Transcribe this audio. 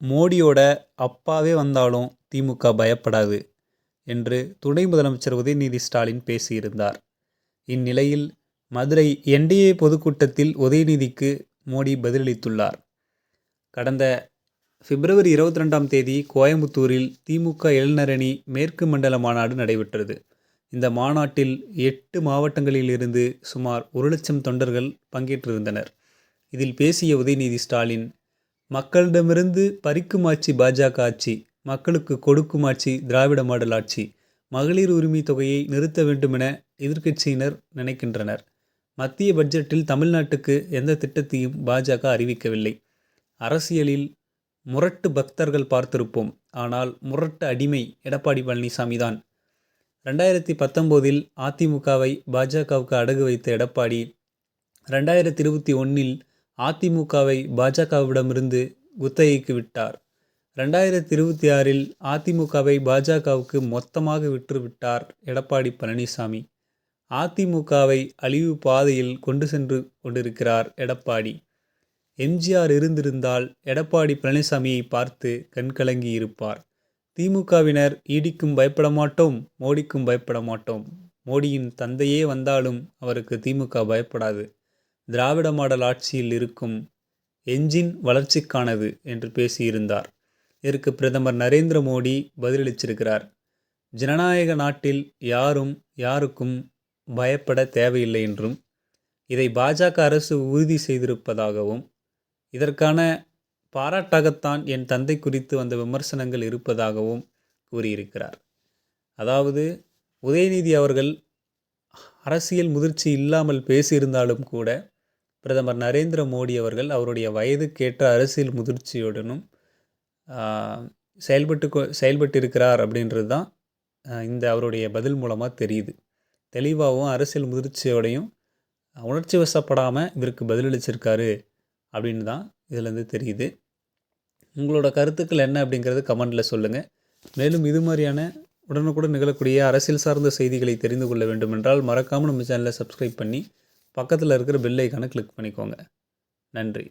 மோடியோட அப்பாவே வந்தாலும் திமுக பயப்படாது என்று துணை முதலமைச்சர் உதயநிதி ஸ்டாலின் பேசியிருந்தார். இந்நிலையில் மதுரை என்டிஏ பொதுக்கூட்டத்தில் உதயநிதிக்கு மோடி பதிலளித்துள்ளார். கடந்த பிப்ரவரி 22ஆம் தேதி கோயம்புத்தூரில் திமுக இளைஞரணி மேற்கு மண்டல மாநாடு நடைபெற்றது. இந்த மாநாட்டில் 8 மாவட்டங்களில் இருந்து சுமார் 1,00,000 தொண்டர்கள் பங்கேற்றிருந்தனர். இதில் பேசிய உதயநிதி ஸ்டாலின், மக்களிடமிருந்து பறிக்கும் ஆட்சி பாஜக ஆட்சி, மக்களுக்கு கொடுக்கும் ஆட்சி திராவிட மாடல் ஆட்சி, மகளிர் உரிமை தொகையை நிறுத்த வேண்டுமென எதிர்க்கட்சியினர் நினைக்கின்றனர். மத்திய பட்ஜெட்டில் தமிழ்நாட்டுக்கு எந்த திட்டத்தையும் பாஜக அறிவிக்கவில்லை. அரசியலில் முரட்டு பக்தர்கள் பார்த்திருப்போம், ஆனால் முரட்டு அடிமை எடப்பாடி பழனிசாமி தான். 2019இல் அதிமுகவை பாஜகவுக்கு அடகு வைத்த எடப்பாடி 2021இல் அதிமுகவை பாஜகவிடமிருந்து குத்தகைக்கு விட்டார். 2026இல் அதிமுகவை பாஜகவுக்கு மொத்தமாக விற்றுவிட்டார் எடப்பாடி பழனிசாமி. அதிமுகவை அழிவு பாதையில் கொண்டு சென்று கொண்டிருக்கிறார் எடப்பாடி. எம்ஜிஆர் இருந்திருந்தால் எடப்பாடி பழனிசாமியை பார்த்து கண்கலங்கி இருப்பார். திமுகவினர் ஈடிக்கும் பயப்பட மாட்டோம், மோடிக்கும் பயப்பட மாட்டோம். மோடியின் தந்தையே வந்தாலும் அவருக்கு திமுக பயப்படாது. திராவிட மாடல் ஆட்சியில் இருக்கும் என்ஜின் வளர்ச்சிக்கானது என்று பேசியிருந்தார். இதற்கு பிரதமர் நரேந்திர மோடி பதிலளிச்சிருக்கிறார். ஜனநாயக நாட்டில் யாரும் யாருக்கும் பயப்பட தேவையில்லை என்றும், இதை பாஜக அரசு உறுதி செய்திருப்பதாகவும், இதற்கான பாராட்டாகத்தான் என் தந்தை குறித்து வந்த விமர்சனங்கள் இருப்பதாகவும் கூறியிருக்கிறார். அதாவது உதயநிதி அவர்கள் அரசியல் முதிர்ச்சி இல்லாமல் பேசியிருந்தாலும் கூட பிரதமர் நரேந்திர மோடி அவர்கள் அவருடைய வயதுக்கேற்ற அரசியல் முதிர்ச்சியுடனும் செயல்பட்டு இருக்கிறார் அப்படின்றது தான் இந்த அவருடைய பதில் மூலமாக தெரியுது. தெளிவாகவும் அரசியல் முதிர்ச்சியோடையும் உணர்ச்சி வசப்படாமல் இதற்கு பதிலளிச்சிருக்காரு அப்படின்னு தான் இதிலேருந்து தெரியுது. உங்களோட கருத்துக்கள் என்ன அப்படிங்கிறது கமெண்டில் சொல்லுங்கள். மேலும் இது மாதிரியான உடனுக்குடன் நிகழக்கூடிய அரசியல் சார்ந்த செய்திகளை தெரிந்து கொள்ள வேண்டுமென்றால் மறக்காமல் நம்ம சேனலை சப்ஸ்கிரைப் பண்ணி பக்கத்தில் இருக்கிற பெல் ஐக்கானை கிளிக் பண்ணிக்கோங்க. நன்றி.